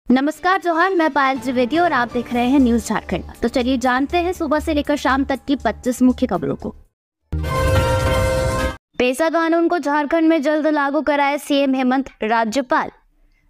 नमस्कार जोहार, मैं पायल द्विवेदी और आप देख रहे हैं न्यूज झारखंड। तो चलिए जानते हैं सुबह से लेकर शाम तक की 25 मुख्य खबरों को। पेसा कानून को झारखंड में जल्द लागू कराए सीएम हेमंत।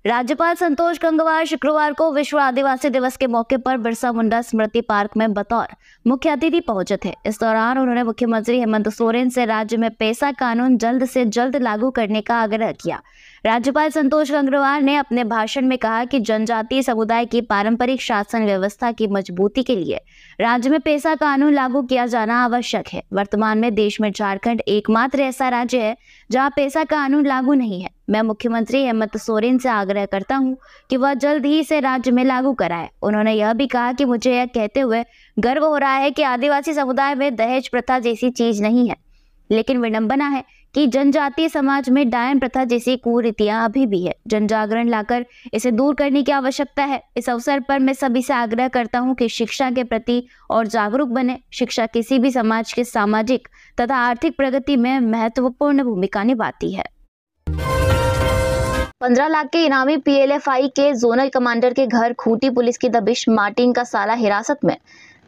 राज्यपाल संतोष गंगवार शुक्रवार को विश्व आदिवासी दिवस के मौके पर बिरसा मुंडा स्मृति पार्क में बतौर मुख्य अतिथि पहुंचे थे। इस दौरान उन्होंने मुख्यमंत्री हेमंत सोरेन से राज्य में पेसा कानून जल्द से जल्द लागू करने का आग्रह किया। राज्यपाल संतोष गंगवार ने अपने भाषण में कहा कि जनजातीय समुदाय की पारंपरिक शासन व्यवस्था की मजबूती के लिए राज्य में पेसा कानून लागू किया जाना आवश्यक है। वर्तमान में देश में झारखंड एकमात्र ऐसा राज्य है जहां पेसा कानून लागू नहीं है। मैं मुख्यमंत्री हेमंत सोरेन से आग्रह करता हूं कि वह जल्द ही इसे राज्य में लागू कराए। उन्होंने यह भी कहा कि मुझे यह कहते हुए गर्व हो रहा है कि आदिवासी समुदाय में दहेज प्रथा जैसी चीज नहीं है, लेकिन विडंबना है कि जनजातीय समाज में डायन प्रथा जैसी कुरीतियां अभी भी है। जन जागरण लाकर इसे दूर करने की आवश्यकता है। इस अवसर पर मैं सभी से आग्रह करता हूं कि शिक्षा के प्रति और जागरूक बने। शिक्षा किसी भी समाज के सामाजिक तथा आर्थिक प्रगति में महत्वपूर्ण भूमिका निभाती है। 15 लाख के इनामी पीएलएफआई के जोनल कमांडर के घर खूंटी पुलिस की दबिश। मार्टिन का साला हिरासत में।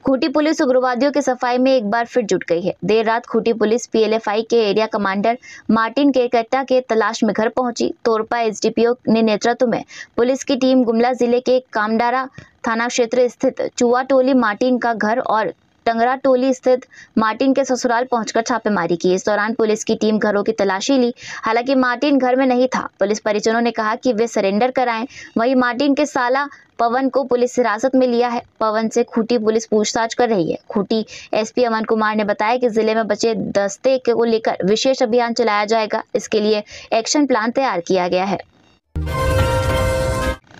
खूंटी पुलिस उग्रवादियों की सफाई में एक बार फिर जुट गई है। देर रात खूंटी पुलिस पीएलएफआई के एरिया कमांडर मार्टिन केरकेट्टा के तलाश में घर पहुंची। तोरपा एसडीपीओ ने नेतृत्व में पुलिस की टीम गुमला जिले के कामडारा थाना क्षेत्र स्थित चुआ टोली मार्टिन का घर और टंगरा टोली स्थित मार्टिन के ससुराल पहुंचकर छापेमारी की। इस दौरान पुलिस की टीम घरों की तलाशी ली। हालांकि मार्टिन घर में नहीं था। पुलिस परिजनों ने कहा कि वे सरेंडर कराएं। वहीं मार्टिन के साला पवन को पुलिस हिरासत में लिया है। पवन से खूंटी पुलिस पूछताछ कर रही है। खूंटी एसपी अमन कुमार ने बताया कि जिले में बचे दस्ते को लेकर विशेष अभियान चलाया जाएगा। इसके लिए एक्शन प्लान तैयार किया गया है।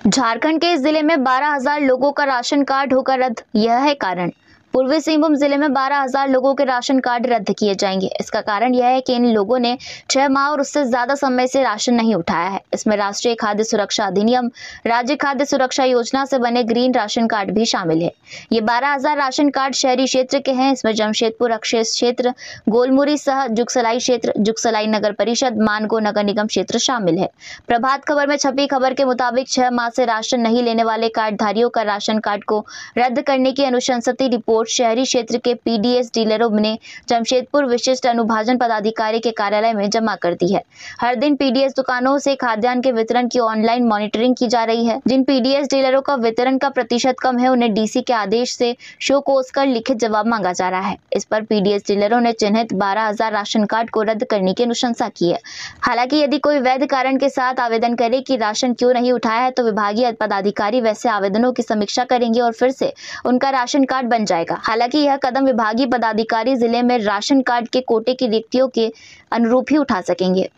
झारखंड के इस जिले में 12,000 लोगों का राशन कार्ड होकर रद्द। यह है कारण। पूर्वी सिंहभूम जिले में 12,000 लोगों के राशन कार्ड रद्द किए जाएंगे। इसका कारण यह है कि इन लोगों ने 6 माह और उससे ज्यादा समय से राशन नहीं उठाया है। इसमें राष्ट्रीय खाद्य सुरक्षा अधिनियम, राज्य खाद्य सुरक्षा योजना से बने ग्रीन राशन कार्ड भी शामिल है। ये 12,000 राशन कार्ड शहरी क्षेत्र के हैं। इसमें जमशेदपुर अक्षय क्षेत्र, गोलमुरी सह जुगसलाई क्षेत्र, जुगसलाई नगर परिषद, मानगो नगर निगम क्षेत्र शामिल है। प्रभात खबर में छपी खबर के मुताबिक 6 माह से राशन नहीं लेने वाले कार्डधारियों का राशन कार्ड को रद्द करने की अनुशंसित रिपोर्ट शहरी क्षेत्र के पीडीएस डीलरों ने जमशेदपुर विशिष्ट अनुभाजन पदाधिकारी के कार्यालय में जमा कर दी है। हर दिन पीडीएस दुकानों से खाद्यान्न के वितरण की ऑनलाइन मॉनिटरिंग की जा रही है। जिन पीडीएस डीलरों का वितरण का प्रतिशत कम है, उन्हें डीसी के आदेश से शो कोस कर लिखित जवाब मांगा जा रहा है। इस पर पीडीएस डीलरों ने चिन्हित 12,000 राशन कार्ड को रद्द करने की अनुशंसा की है। हालांकि यदि कोई वैध कारण के साथ आवेदन करे कि राशन क्यों नहीं उठाया है, तो विभागीय पदाधिकारी वैसे आवेदनों की समीक्षा करेंगे और फिर से उनका राशन कार्ड बन जाएगा। हालांकि यह कदम विभागीय पदाधिकारी जिले में राशन कार्ड के कोटे की रिक्तियों के अनुरूप ही उठा सकेंगे।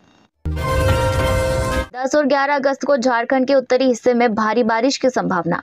10 और 11 अगस्त को झारखंड के उत्तरी हिस्से में भारी बारिश की संभावना।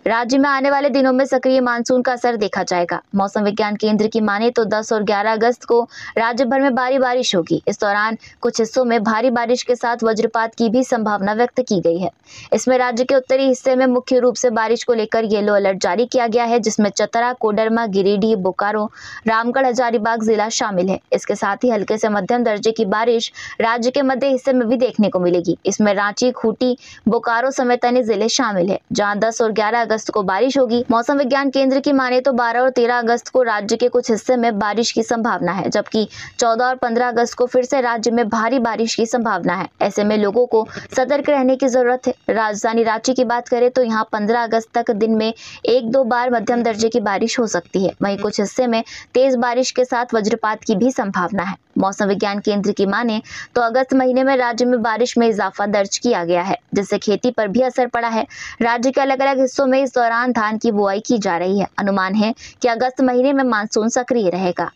राज्य में आने वाले दिनों में सक्रिय मानसून का असर देखा जाएगा। मौसम विज्ञान केंद्र की माने तो 10 और 11 अगस्त को राज्य भर में भारी बारिश होगी। इस दौरान कुछ हिस्सों में भारी बारिश के साथ वज्रपात की भी संभावना व्यक्त की गई है। इसमें राज्य के उत्तरी हिस्से में मुख्य रूप से बारिश को लेकर येलो अलर्ट जारी किया गया है, जिसमें चतरा, कोडरमा, गिरिडीह, बोकारो, रामगढ़, हजारीबाग जिला शामिल है। इसके साथ ही हल्के से मध्यम दर्जे की बारिश राज्य के मध्य हिस्से में भी देखने को मिलेगी। इसमें रांची, खूंटी, बोकारो समेत अन्य जिले शामिल है, जहाँ 10 और 11 अगस्त को बारिश होगी। मौसम विज्ञान केंद्र की माने तो 12 और 13 अगस्त को राज्य के कुछ हिस्से में बारिश की संभावना है, जबकि 14 और 15 अगस्त को फिर से राज्य में भारी बारिश की संभावना है। ऐसे में लोगों को सतर्क रहने की जरूरत है। राजधानी रांची की बात करें तो यहाँ 15 अगस्त तक दिन में 1-2 बार मध्यम दर्जे की बारिश हो सकती है। वहीं कुछ हिस्से में तेज बारिश के साथ वज्रपात की भी संभावना है। मौसम विज्ञान केंद्र की माने तो अगस्त महीने में राज्य में बारिश में इजाफा दर्ज किया गया है, जिससे खेती पर भी असर पड़ा है। राज्य के अलग अलग हिस्सों में इस दौरान धान की बुआई की जा रही है। अनुमान है कि अगस्त महीने में मानसून सक्रिय रहेगा।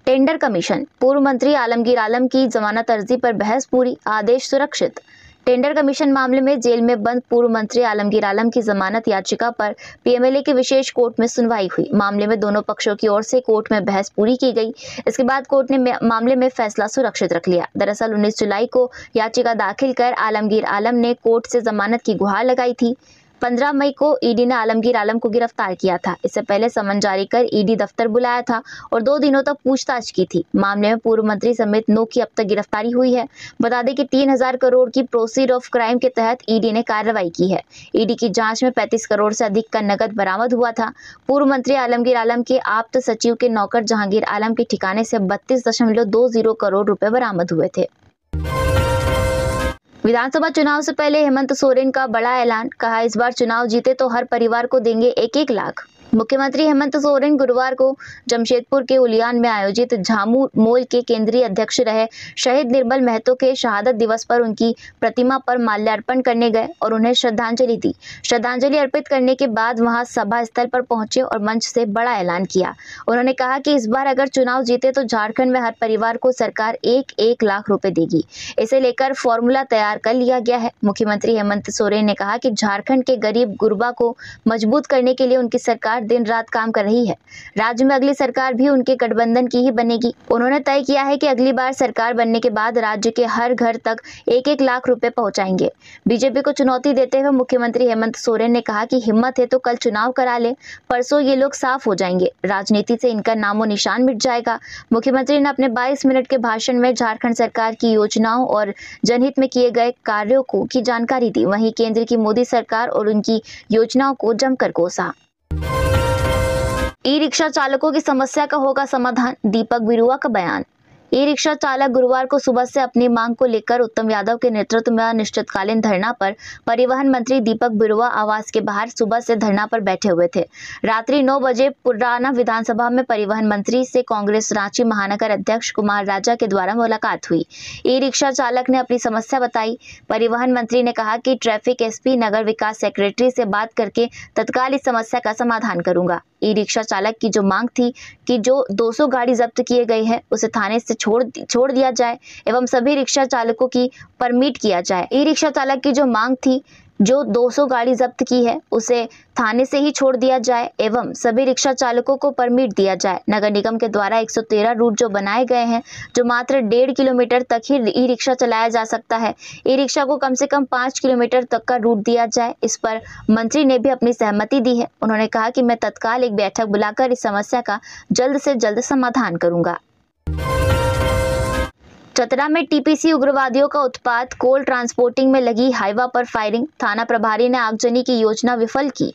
टेंडर कमीशन, पूर्व मंत्री आलमगीर आलम की जमानत अर्जी पर बहस पूरी, आदेश सुरक्षित। टेंडर कमीशन मामले में जेल में बंद पूर्व मंत्री आलमगीर आलम की जमानत याचिका पर पीएमएलए की विशेष कोर्ट में सुनवाई हुई। मामले में दोनों पक्षों की ओर से कोर्ट में बहस पूरी की गई। इसके बाद कोर्ट ने मामले में फैसला सुरक्षित रख लिया। दरअसल 19 जुलाई को याचिका दाखिल कर आलमगीर आलम ने कोर्ट से जमानत की गुहार लगाई थी। 15 मई को ईडी ने आलमगीर आलम को गिरफ्तार किया था। इससे पहले समन जारी कर ईडी दफ्तर बुलाया था और 2 दिनों तक पूछताछ की थी। मामले में पूर्व मंत्री समेत 9 की अब तक गिरफ्तारी हुई है। बता दें कि 3000 करोड़ की प्रोसीड ऑफ क्राइम के तहत ईडी ने कार्रवाई की है। ईडी की जांच में 35 करोड़ से अधिक का नकद बरामद हुआ था। पूर्व मंत्री आलमगीर आलम के आप्त सचिव के नौकर जहांगीर आलम के ठिकाने से 32.20 करोड़ रुपए बरामद हुए थे। विधानसभा चुनाव से पहले हेमंत सोरेन का बड़ा ऐलान, कहा इस बार चुनाव जीते तो हर परिवार को देंगे 1-1 लाख। मुख्यमंत्री हेमंत सोरेन गुरुवार को जमशेदपुर के उलियान में आयोजित झामू मोल के केंद्रीय अध्यक्ष रहे शहीद निर्मल महतो के शहादत दिवस पर उनकी प्रतिमा पर माल्यार्पण करने गए और उन्हें श्रद्धांजलि दी। श्रद्धांजलि अर्पित करने के बाद वहां सभा स्थल पर पहुंचे और मंच से बड़ा ऐलान किया। उन्होंने कहा कि इस बार अगर चुनाव जीते तो झारखंड में हर परिवार को सरकार 1-1 लाख रुपए देगी। इसे लेकर फॉर्मूला तैयार कर लिया गया है। मुख्यमंत्री हेमंत सोरेन ने कहा कि झारखंड के गरीब गुरबा को मजबूत करने के लिए उनकी सरकार दिन रात काम कर रही है। राज्य में अगली सरकार भी उनके गठबंधन की ही बनेगी। उन्होंने तय किया है कि अगली बार सरकार बनने के बाद राज्य के हर घर तक 1-1 लाख रुपए पहुंचाएंगे। बीजेपी को चुनौती देते हुए मुख्यमंत्री हेमंत सोरेन ने कहा कि हिम्मत है तो कल चुनाव करा ले, परसों ये लोग साफ हो जाएंगे, राजनीति से इनका नामो निशान मिट जाएगा। मुख्यमंत्री ने अपने 22 मिनट के भाषण में झारखंड सरकार की योजनाओं और जनहित में किए गए कार्यों की जानकारी दी। वहीं केंद्र की मोदी सरकार और उनकी योजनाओं को जमकर कोसा। ई रिक्शा चालकों की समस्या का होगा समाधान, दीपक बिरुआ का बयान। ई रिक्शा चालक गुरुवार को सुबह से अपनी मांग को लेकर उत्तम यादव के नेतृत्व में अनिश्चितकालीन धरना पर परिवहन मंत्री दीपक बिरुआ आवास के बाहर सुबह से धरना पर बैठे हुए थे। रात्रि 9 बजे पुराना विधानसभा में परिवहन मंत्री से कांग्रेस रांची महानगर अध्यक्ष कुमार राजा के द्वारा मुलाकात हुई। ई रिक्शा चालक ने अपनी समस्या बताई। परिवहन मंत्री ने कहा कि ट्रैफिक एसपी नगर विकास सेक्रेटरी से बात करके तत्काल इस समस्या का समाधान करूंगा। ई रिक्शा चालक की जो मांग थी कि जो 200 गाड़ी जब्त किए गए हैं उसे थाने से छोड़ दिया जाए एवं सभी रिक्शा चालकों की परमिट किया जाए। ई रिक्शा चालक की जो मांग थी जो 200 गाड़ी जब्त की है उसे थाने से ही छोड़ दिया जाए एवं सभी रिक्शा चालकों को परमिट दिया जाए। नगर निगम के द्वारा 113 रूट जो बनाए गए हैं, जो मात्र 1.5 किलोमीटर तक ही ई रिक्शा चलाया जा सकता है, ई रिक्शा को कम से कम 5 किलोमीटर तक का रूट दिया जाए। इस पर मंत्री ने भी अपनी सहमति दी है। उन्होंने कहा कि मैं तत्काल एक बैठक बुलाकर इस समस्या का जल्द से जल्द समाधान करूंगा। चतरा में टीपीसी उग्रवादियों का उत्पात, कोल ट्रांसपोर्टिंग में लगी हाईवा पर फायरिंग, थाना प्रभारी ने आगजनी की योजना विफल की।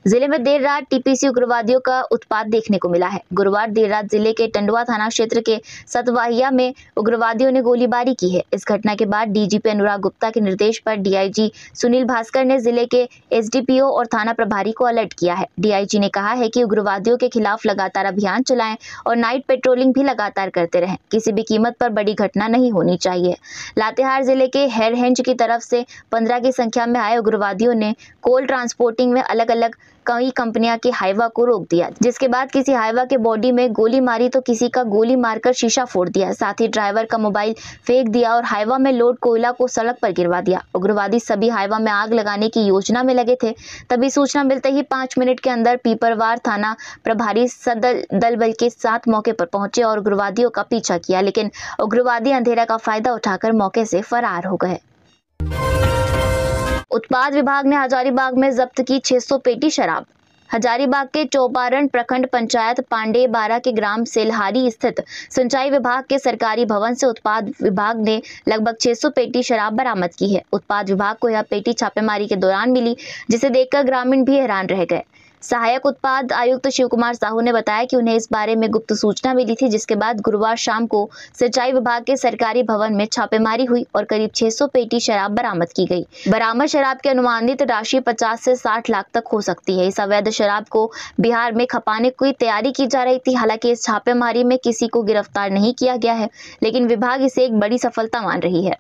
जिले में देर रात टीपीसी उग्रवादियों का उत्पात देखने को मिला है। गुरुवार देर रात जिले के टंडवा थाना क्षेत्र के सतवाहिया में उग्रवादियों ने गोलीबारी की है। इस घटना के बाद डीजीपी अनुराग गुप्ता के निर्देश पर डीआईजी सुनील भास्कर ने जिले के एसडीपीओ और थाना प्रभारी को अलर्ट किया है। डीआईजी ने कहा है कि उग्रवादियों के खिलाफ लगातार अभियान चलाएं और नाइट पेट्रोलिंग भी लगातार करते रहें। किसी भी कीमत पर बड़ी घटना नहीं होनी चाहिए। लातेहार जिले के हैरहेंज की तरफ से 15 की संख्या में आए उग्रवादियों ने कोल ट्रांसपोर्टिंग में अलग अलग कई कंपनियां के हाईवा को रोक दिया, जिसके बाद किसी हाईवा के बॉडी में गोली मारी तो किसी का गोली मारकर शीशा फोड़ दिया। साथ ही ड्राइवर का मोबाइल फेंक दिया और हाईवा में लोड कोयला को सड़क पर गिरवा दिया। उग्रवादी सभी हाईवा में आग लगाने की योजना में लगे थे। तभी सूचना मिलते ही 5 मिनट के अंदर पीपरवार थाना प्रभारी सदल दल बल के साथ मौके पर पहुंचे और उग्रवादियों का पीछा किया, लेकिन उग्रवादी अंधेरा का फायदा उठाकर मौके से फरार हो गए। उत्पाद विभाग ने हजारीबाग में जब्त की 600 पेटी शराब। हजारीबाग के चौपारण प्रखंड पंचायत पांडे बारा के ग्राम सेलहारी स्थित सिंचाई विभाग के सरकारी भवन से उत्पाद विभाग ने लगभग 600 पेटी शराब बरामद की है। उत्पाद विभाग को यह पेटी छापेमारी के दौरान मिली, जिसे देखकर ग्रामीण भी हैरान रह गए। सहायक उत्पाद आयुक्त शिव कुमार साहू ने बताया कि उन्हें इस बारे में गुप्त सूचना मिली थी, जिसके बाद गुरुवार शाम को सिंचाई विभाग के सरकारी भवन में छापेमारी हुई और करीब 600 पेटी शराब बरामद की गई। बरामद शराब की अनुमानित राशि 50 से 60 लाख तक हो सकती है। इस अवैध शराब को बिहार में खपाने की तैयारी की जा रही थी। हालांकि इस छापेमारी में किसी को गिरफ्तार नहीं किया गया है, लेकिन विभाग इसे एक बड़ी सफलता मान रही है।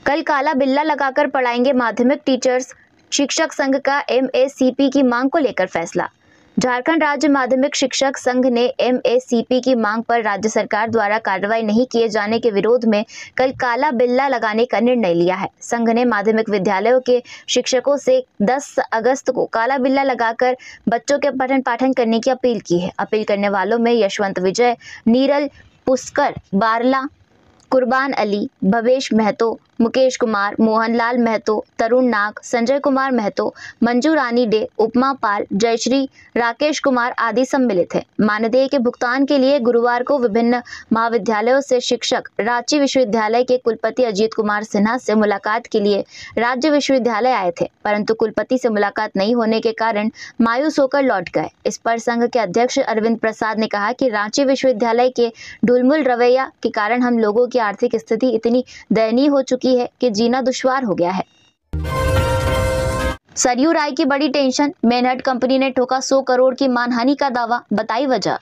कल काला बिल्ला लगाकर पढ़ाएंगे माध्यमिक टीचर्स, शिक्षक संघ का एमएसीपी की मांग को लेकर फैसला। झारखंड राज्य माध्यमिक शिक्षक संघ ने एमएसीपी की मांग पर राज्य सरकार द्वारा कार्रवाई नहीं किए जाने के विरोध में कल काला बिल्ला लगाने का निर्णय लिया है। संघ ने माध्यमिक विद्यालयों के शिक्षकों से 10 अगस्त को काला बिल्ला लगाकर बच्चों के पठन पाठन करने की अपील की है। अपील करने वालों में यशवंत विजय, नीरल पुष्कर, बारला, कुर्बान अली, भवेश महतो, मुकेश कुमार, मोहनलाल महतो, तरुण नाग, संजय कुमार महतो, मंजू रानी डे, उपमा पाल, जयश्री, राकेश कुमार आदि सम्मिलित हैं। मानदेय के भुगतान के लिए गुरुवार को विभिन्न महाविद्यालयों से शिक्षक रांची विश्वविद्यालय के कुलपति अजीत कुमार सिन्हा से मुलाकात के लिए राज्य विश्वविद्यालय आए थे, परंतु कुलपति से मुलाकात नहीं होने के कारण मायूस होकर लौट गए। इस पर संघ के अध्यक्ष अरविंद प्रसाद ने कहा कि रांची विश्वविद्यालय के ढुलमुल रवैया के कारण हम लोगों की आर्थिक स्थिति इतनी दयनीय हो चुकी है कि जीना दुश्वार हो गया है। सरयू राय की बड़ी टेंशन, मेनहट कंपनी ने ठोका 100 करोड़ की मानहानि का दावा, बताई वजह।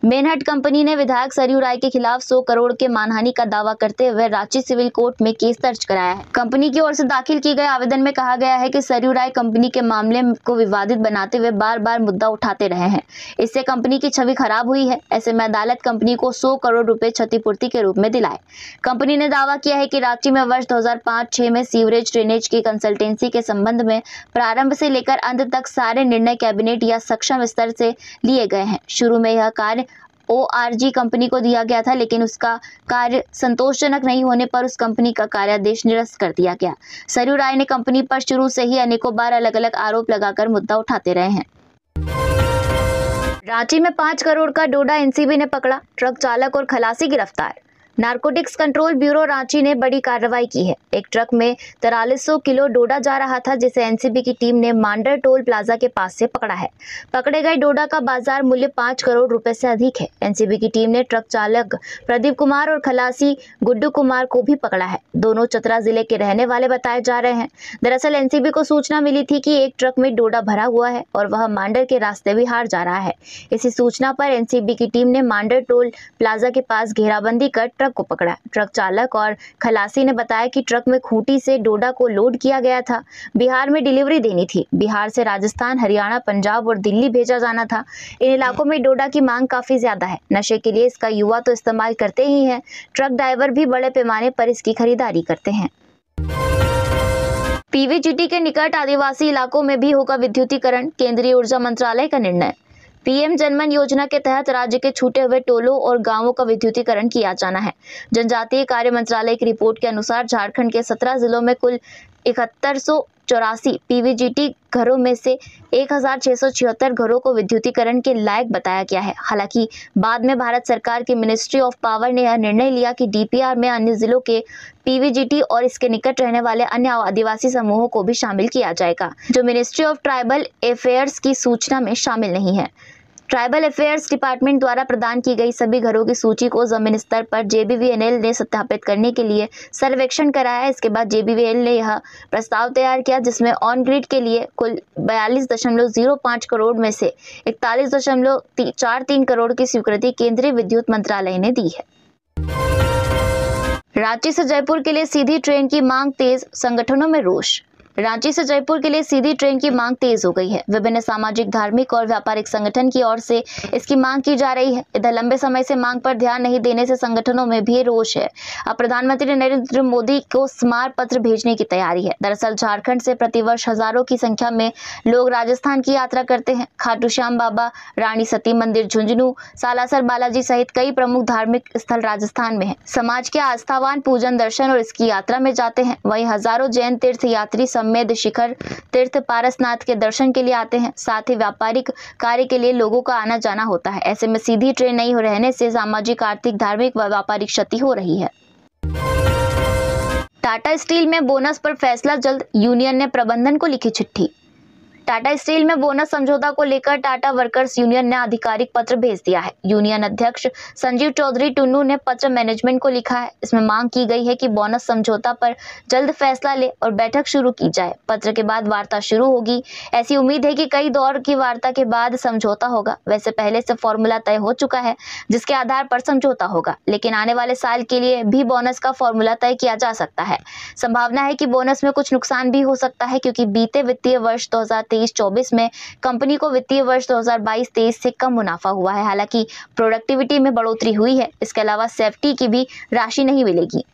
मेनहट कंपनी ने विधायक सरयू राय के खिलाफ 100 करोड़ के मानहानि का दावा करते हुए रांची सिविल कोर्ट में केस दर्ज कराया है। कंपनी की ओर से दाखिल किए गए आवेदन में कहा गया है कि सरयू राय कंपनी के मामले को विवादित बनाते हुए बार बार मुद्दा उठाते रहे हैं। इससे कंपनी की छवि खराब हुई है। ऐसे में अदालत कंपनी को 100 करोड़ रुपए क्षतिपूर्ति के रूप में दिलाए। कंपनी ने दावा किया है कि रांची में वर्ष 2005-6 में सीवरेज ड्रेनेज की कंसल्टेंसी के संबंध में प्रारंभ से लेकर अंत तक सारे निर्णय कैबिनेट या सक्षम स्तर से लिए गए हैं। शुरू में यह कार्य ORG कंपनी को दिया गया था, लेकिन उसका कार्य संतोषजनक नहीं होने पर उस कंपनी का कार्यादेश निरस्त कर दिया गया। सरयू राय ने कंपनी पर शुरू से ही अनेकों बार अलग अलग आरोप लगाकर मुद्दा उठाते रहे हैं। रांची में 5 करोड़ का डोडा NCB ने पकड़ा, ट्रक चालक और खलासी गिरफ्तार। नारकोटिक्स कंट्रोल ब्यूरो रांची ने बड़ी कार्रवाई की है। एक ट्रक में 4300 किलो डोडा जा रहा था, जिसे NCB की टीम ने मांडर टोल प्लाजा के पास से पकड़ा है। पकड़े गए डोडा का बाजार मूल्य 5 करोड़ रुपए से अधिक है। NCB की टीम ने ट्रक चालक प्रदीप कुमार और खलासी गुड्डू कुमार को भी पकड़ा है। दोनों चतरा जिले के रहने वाले बताए जा रहे हैं। दरअसल NCB को सूचना मिली थी कि एक ट्रक में डोडा भरा हुआ है और वह मांडर के रास्ते बिहार जा रहा है। इसी सूचना पर NCB की टीम ने मांडर टोल प्लाजा के पास घेराबंदी कर ट्रक को पकड़ा। ट्रक चालक और खलासी ने बताया कि ट्रक में खूंटी से डोडा को लोड किया गया था। बिहार में डिलीवरी देनी थी। बिहार से राजस्थान, हरियाणा, पंजाब और दिल्ली भेजा जाना था। इन इलाकों में डोडा की मांग काफी ज्यादा है। नशे के लिए इसका युवा तो इस्तेमाल करते ही हैं, ट्रक ड्राइवर भी बड़े पैमाने पर इसकी खरीदारी करते हैं। PVGT के निकट आदिवासी इलाकों में भी होगा विद्युतीकरण, केंद्रीय ऊर्जा मंत्रालय का निर्णय। PM जनमन योजना के तहत राज्य के छूटे हुए टोलों और गांवों का विद्युतीकरण किया जाना है। जनजातीय कार्य मंत्रालय की रिपोर्ट के अनुसार झारखंड के 17 जिलों में कुल 7184 PVGT घरों में से 1676 घरों को विद्युतीकरण के लायक बताया गया है। हालांकि बाद में भारत सरकार की मिनिस्ट्री ऑफ पावर ने यह निर्णय लिया कि DPR में अन्य जिलों के PVGT और इसके निकट रहने वाले अन्य आदिवासी समूहों को भी शामिल किया जाएगा, जो मिनिस्ट्री ऑफ ट्राइबल अफेयर्स की सूचना में शामिल नहीं है। ट्राइबल अफेयर्स डिपार्टमेंट द्वारा प्रदान की गई सभी घरों की सूची को जमीन स्तर पर JBVNL ने सत्यापित करने के लिए सर्वेक्षण कराया। इसके बाद JBVNL ने यह प्रस्ताव तैयार किया, जिसमें ऑन ग्रिड के लिए कुल 42.05 करोड़ में से 41.43 करोड़ की स्वीकृति केंद्रीय विद्युत मंत्रालय ने दी है। रांची से जयपुर के लिए सीधी ट्रेन की मांग तेज, संगठनों में रोष। रांची से जयपुर के लिए सीधी ट्रेन की मांग तेज हो गई है। विभिन्न सामाजिक, धार्मिक और व्यापारिक संगठन की ओर से इसकी मांग की जा रही है। इधर लंबे समय से मांग पर ध्यान नहीं देने से संगठनों में भी रोष है। अब प्रधानमंत्री नरेंद्र मोदी को स्मारक पत्र भेजने की तैयारी है। दरअसल झारखंड से प्रतिवर्ष हजारों की संख्या में लोग राजस्थान की यात्रा करते हैं। खाटू श्याम बाबा, रानी सती मंदिर झुंझुनू, सालासर बालाजी सहित कई प्रमुख धार्मिक स्थल राजस्थान में है। समाज के आस्थावान पूजन, दर्शन और इसकी यात्रा में जाते हैं। वहीं हजारों जैन तीर्थ यात्री समेत शिखर तीर्थ पारसनाथ के दर्शन के लिए आते हैं। साथ ही व्यापारिक कार्य के लिए लोगों का आना जाना होता है। ऐसे में सीधी ट्रेन नहीं रहने से सामाजिक, आर्थिक, धार्मिक व व्यापारिक क्षति हो रही है। टाटा स्टील में बोनस पर फैसला जल्द, यूनियन ने प्रबंधन को लिखी चिट्ठी। टाटा स्टील में बोनस समझौता को लेकर टाटा वर्कर्स यूनियन ने आधिकारिक पत्र भेज दिया है। यूनियन अध्यक्ष संजीव चौधरी टुन्नू ने पत्र मैनेजमेंट को लिखा है। इसमें मांग की गई है कि बोनस समझौता पर जल्द फैसला ले और बैठक शुरू की जाए। पत्र के बाद वार्ता शुरू होगी। ऐसी उम्मीद है कि कई दौर की वार्ता के बाद समझौता होगा। वैसे पहले से फॉर्मूला तय हो चुका है, जिसके आधार पर समझौता होगा, लेकिन आने वाले साल के लिए भी बोनस का फॉर्मूला तय किया जा सकता है। संभावना है कि बोनस में कुछ नुकसान भी हो सकता है, क्योंकि बीते वित्तीय वर्ष 2023-24 में कंपनी को वित्तीय वर्ष 2022-23 से कम मुनाफा हुआ है। हालांकि प्रोडक्टिविटी में बढ़ोतरी हुई है। इसके अलावा सेफ्टी की भी राशि नहीं मिलेगी।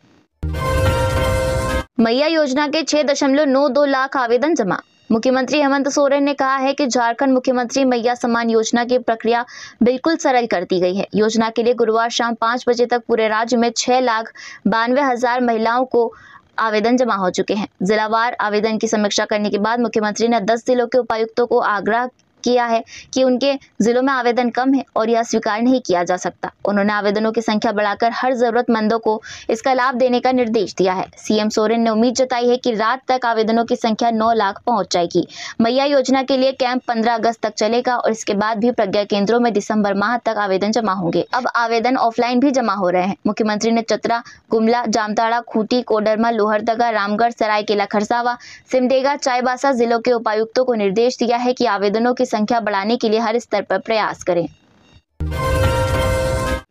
मैया योजना के 6.92 लाख आवेदन जमा। मुख्यमंत्री हेमंत सोरेन ने कहा है कि झारखंड मुख्यमंत्री मैया सम्मान योजना की प्रक्रिया बिल्कुल सरल कर दी गई है। योजना के लिए गुरुवार शाम 5 बजे तक पूरे राज्य में 6,92,000 महिलाओं को आवेदन जमा हो चुके हैं। जिलावार आवेदन की समीक्षा करने के बाद मुख्यमंत्री ने 10 जिलों के उपायुक्तों को आग्रह किया है कि उनके जिलों में आवेदन कम है और यह स्वीकार नहीं किया जा सकता। उन्होंने आवेदनों की संख्या बढ़ाकर हर जरूरतमंदों को इसका लाभ देने का निर्देश दिया है। सीएम सोरेन ने उम्मीद जताई है कि रात तक आवेदनों की संख्या 9 लाख पहुंच जाएगी। मैया योजना के लिए कैंप 15 अगस्त तक चलेगा और इसके बाद भी प्रज्ञा केंद्रों में दिसंबर माह तक आवेदन जमा होंगे। अब आवेदन ऑफलाइन भी जमा हो रहे हैं। मुख्यमंत्री ने चतरा, गुमला, जामताड़ा, खूंटी, कोडरमा, लोहरदगा, रामगढ़, सरायकेला खरसावा, सिमडेगा, चाईबासा जिलों के उपायुक्तों को निर्देश दिया है कि आवेदनों की संख्या बढ़ाने के लिए हर स्तर पर प्रयास करें।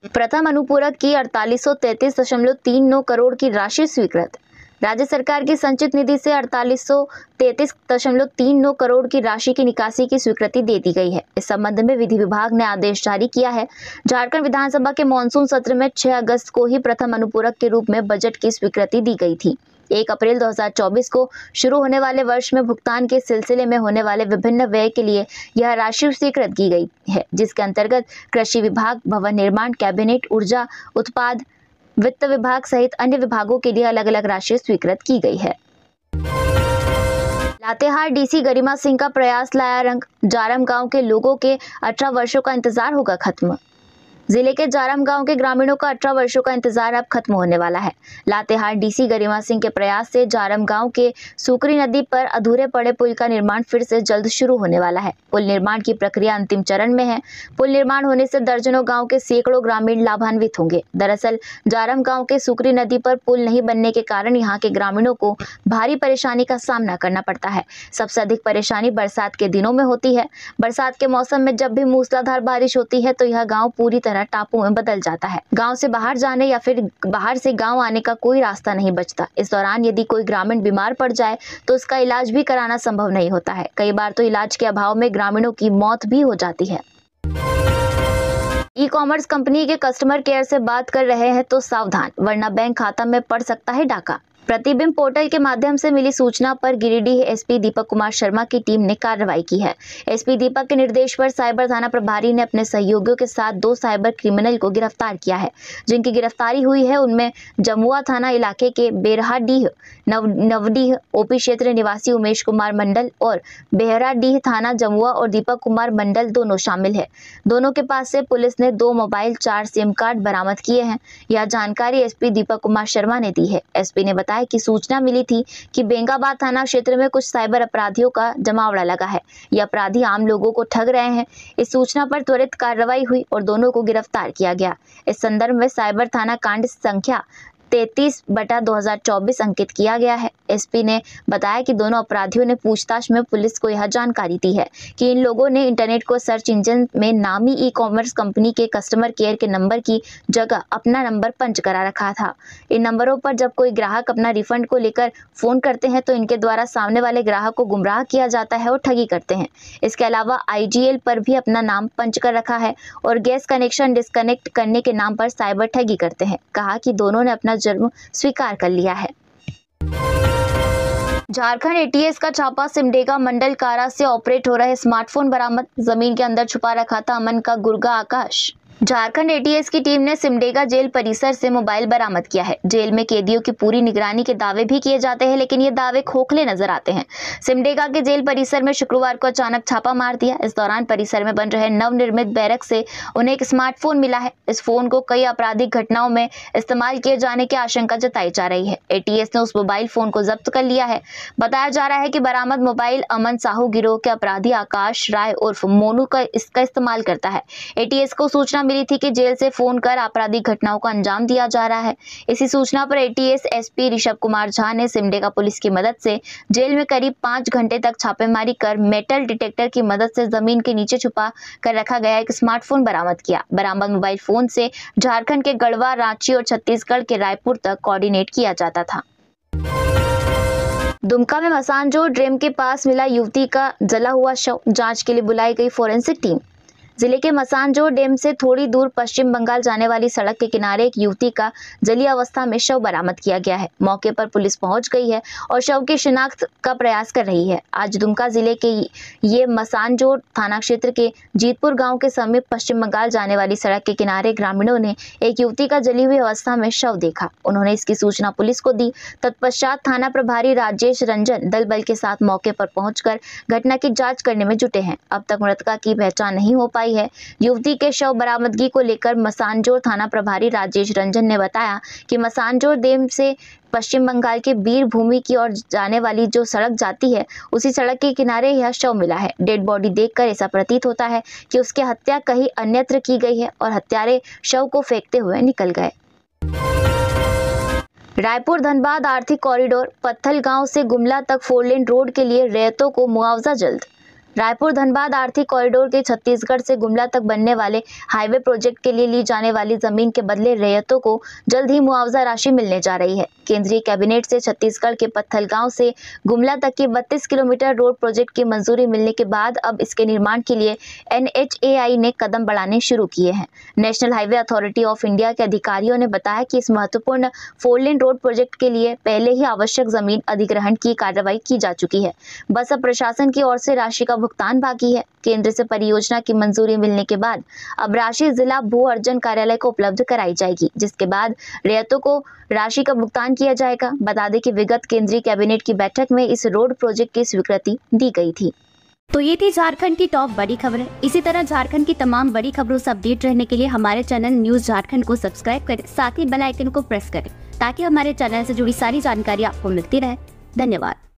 प्रथम अनुपूरक की 4833.39 करोड़ की राशि स्वीकृत। राज्य सरकार की संचित निधि से 4833.39 करोड़ की राशि की निकासी की स्वीकृति दे दी गई है। इस संबंध में विधि विभाग ने आदेश जारी किया है। झारखंड विधानसभा के मानसून सत्र में 6 अगस्त को ही प्रथम अनुपूरक के रूप में बजट की स्वीकृति दी गई थी। 1 अप्रैल 2024 को शुरू होने वाले वर्ष में भुगतान के सिलसिले में होने वाले विभिन्न व्यय के लिए यह राशि स्वीकृत की गई है, जिसके अंतर्गत कृषि विभाग, भवन निर्माण, कैबिनेट, ऊर्जा, उत्पाद, वित्त विभाग सहित अन्य विभागों के लिए अलग अलग राशि स्वीकृत की गई है। लातेहार डीसी गरिमा सिंह का प्रयास लाया रंग। जारम गांव के लोगों के 18 वर्षों का इंतजार होगा खत्म। जिले के जारम गांव के ग्रामीणों का 18 वर्षों का इंतजार अब खत्म होने वाला है। लातेहार डीसी गरिमा सिंह के प्रयास से जारम गांव के सुकरी नदी पर अधूरे पड़े पुल का निर्माण फिर से जल्द शुरू होने वाला है। पुल निर्माण की प्रक्रिया अंतिम चरण में है। पुल निर्माण होने से दर्जनों गांव के सैकड़ों ग्रामीण लाभान्वित होंगे। दरअसल जारम गांव के सुकरी नदी पर पुल नहीं बनने के कारण यहाँ के ग्रामीणों को भारी परेशानी का सामना करना पड़ता है। सबसे अधिक परेशानी बरसात के दिनों में होती है। बरसात के मौसम में जब भी मूसलाधार बारिश होती है तो यह गाँव पूरी तरह टापू में बदल जाता है। गांव से बाहर जाने या फिर बाहर से गांव आने का कोई रास्ता नहीं बचता। इस दौरान यदि कोई ग्रामीण बीमार पड़ जाए तो उसका इलाज भी कराना संभव नहीं होता है। कई बार तो इलाज के अभाव में ग्रामीणों की मौत भी हो जाती है। ई कॉमर्स कंपनी के कस्टमर केयर से बात कर रहे हैं तो सावधान, वरना बैंक खाता में पड़ सकता है डाका। प्रतिबिंब पोर्टल के माध्यम से मिली सूचना पर गिरिडीह एसपी दीपक कुमार शर्मा की टीम ने कार्रवाई की है। एसपी दीपक के निर्देश पर साइबर थाना प्रभारी ने अपने सहयोगियों के साथ 2 साइबर क्रिमिनल को गिरफ्तार किया है। जिनकी गिरफ्तारी हुई है उनमें जमुआ थाना इलाके के बेरहाडीह नवडीह ओपी क्षेत्र निवासी उमेश कुमार मंडल और बेहराडीह थाना जमुआ और दीपक कुमार मंडल दोनों शामिल है। दोनों के पास से पुलिस ने 2 मोबाइल, 4 सिम कार्ड बरामद किए हैं। यह जानकारी एसपी दीपक कुमार शर्मा ने दी है। एसपी ने बताया की सूचना मिली थी कि बेंगाबाद थाना क्षेत्र में कुछ साइबर अपराधियों का जमावड़ा लगा है। ये अपराधी आम लोगों को ठग रहे हैं। इस सूचना पर त्वरित कार्रवाई हुई और दोनों को गिरफ्तार किया गया। इस संदर्भ में साइबर थाना कांड संख्या 33/2024 अंकित किया गया है। एसपी ने बताया कि दोनों अपराधियों ने पूछताछ में पुलिस को यह जानकारी दी है कि इन लोगों ने इंटरनेट को सर्च इंजन में नामी ई कॉमर्स कंपनी के कस्टमर केयर के नंबर की जगह अपना नंबर पंच करा रखा था। इन नंबरों पर जब कोई ग्राहक अपना रिफंड को लेकर फोन करते हैं तो इनके द्वारा सामने वाले ग्राहक को गुमराह किया जाता है और ठगी करते हैं। इसके अलावा IGL पर भी अपना नाम पंच कर रखा है और गैस कनेक्शन डिस्कनेक्ट करने के नाम पर साइबर ठगी करते हैं। कहा कि दोनों ने अपना जुर्म स्वीकार कर लिया है। झारखंड ATS का छापा, सिमडेगा मंडल कारा से ऑपरेट हो रहे स्मार्टफोन बरामद। जमीन के अंदर छुपा रखा था अमन का गुर्गा आकाश। झारखंड ATS की टीम ने सिमडेगा जेल परिसर से मोबाइल बरामद किया है। जेल में कैदियों की पूरी निगरानी के दावे भी किए जाते हैं, लेकिन ये दावे खोखले नजर आते हैं। सिमडेगा के जेल परिसर में शुक्रवार को अचानक छापा मार दिया। इस दौरान परिसर में बन रहे नवनिर्मित बैरक से उन्हें एक स्मार्टफोन मिला है। इस फोन को कई आपराधिक घटनाओं में इस्तेमाल किए जाने की आशंका जताई जा रही है। ATS ने उस मोबाइल फोन को जब्त कर लिया है। बताया जा रहा है कि बरामद मोबाइल अमन साहू गिरोह के अपराधी आकाश राय उर्फ मोनू का इसका इस्तेमाल करता है। ATS को सूचना मिली थी कि जेल से फोन कर आपराधिक घटनाओं को अंजाम दिया जा रहा है। इसी सूचना पर ATS SP ऋषभ कुमार झा ने सिमडेगा पुलिस की मदद से जेल में करीब 5 घंटे तक छापेमारी कर मेटल डिटेक्टर की मदद से जमीन के नीचे छुपा कर रखा गया एक स्मार्टफोन बरामद किया। बरामद मोबाइल फोन से झारखंड के गढ़वा, रांची और छत्तीसगढ़ के रायपुर तक कोऑर्डिनेट किया जाता था। दुमका में मसानजोर डैम के पास मिला युवती का जला हुआ शव। जांच के लिए बुलाई गई फोरेंसिक टीम। जिले के मसानजोर डैम से थोड़ी दूर पश्चिम बंगाल जाने वाली सड़क के किनारे एक युवती का जली अवस्था में शव बरामद किया गया है। मौके पर पुलिस पहुंच गई है और शव की शिनाख्त का प्रयास कर रही है। आज दुमका जिले के ये मसानजोर थाना क्षेत्र के जीतपुर गांव के समीप पश्चिम बंगाल जाने वाली सड़क के किनारे ग्रामीणों ने एक युवती का जली हुई अवस्था में शव देखा। उन्होंने इसकी सूचना पुलिस को दी। तत्पश्चात थाना प्रभारी राजेश रंजन दल बल के साथ मौके पर पहुंचकर घटना की जांच करने में जुटे हैं। अब तक मृतका की पहचान नहीं हो पाई है। युवती के शव बरामदगी को लेकर मसानजोर थाना प्रभारी राजेश रंजन ने बताया कि मसानजोर डैम से पश्चिम बंगाल के बीरभूमि की ओर जाने वाली जो सड़क जाती है, उसी सड़क के किनारे यह शव मिला है। डेड बॉडी देखकर ऐसा प्रतीत होता है कि उसकी हत्या कहीं अन्यत्र की गई है और हत्यारे शव को फेंकते हुए निकल गए। रायपुर धनबाद आर्थिक कॉरिडोर पत्थलगांव से गुमला तक 4 लेन रोड के लिए रैयतों को मुआवजा जल्द। रायपुर धनबाद आर्थिक कॉरिडोर के छत्तीसगढ़ से गुमला तक बनने वाले हाईवे प्रोजेक्ट के लिए ली जाने वाली जमीन के बदले रैयतों को जल्द ही मुआवजा राशि मिलने जा रही है। केंद्रीय कैबिनेट से छत्तीसगढ़ के पत्थलगांव से गुमला तक की 32 किलोमीटर रोड प्रोजेक्ट की मंजूरी मिलने के बाद अब इसके निर्माण के लिए NHAI ने कदम बढ़ाने शुरू किए हैं। National highway authority of India के अधिकारियों ने बताया कि इस महत्वपूर्ण 4 लेन रोड प्रोजेक्ट के लिए पहले ही आवश्यक जमीन अधिग्रहण की कार्रवाई की जा चुकी है। बस अब प्रशासन की ओर से राशि का भुगतान बाकी है। केंद्र से परियोजना की मंजूरी मिलने के बाद अब राशि जिला भू अर्जन कार्यालय को उपलब्ध कराई जाएगी, जिसके बाद रैयतों को राशि का भुगतान किया जाएगा। बता दें कि विगत केंद्रीय कैबिनेट की बैठक में इस रोड प्रोजेक्ट की स्वीकृति दी गई थी। तो ये थी झारखंड की टॉप बड़ी खबरें। इसी तरह झारखंड की तमाम बड़ी खबरों से अपडेट रहने के लिए हमारे चैनल न्यूज झारखंड को सब्सक्राइब करें, साथ ही बेल आइकन को प्रेस करें ताकि हमारे चैनल से जुड़ी सारी जानकारी आपको मिलती रहे। धन्यवाद।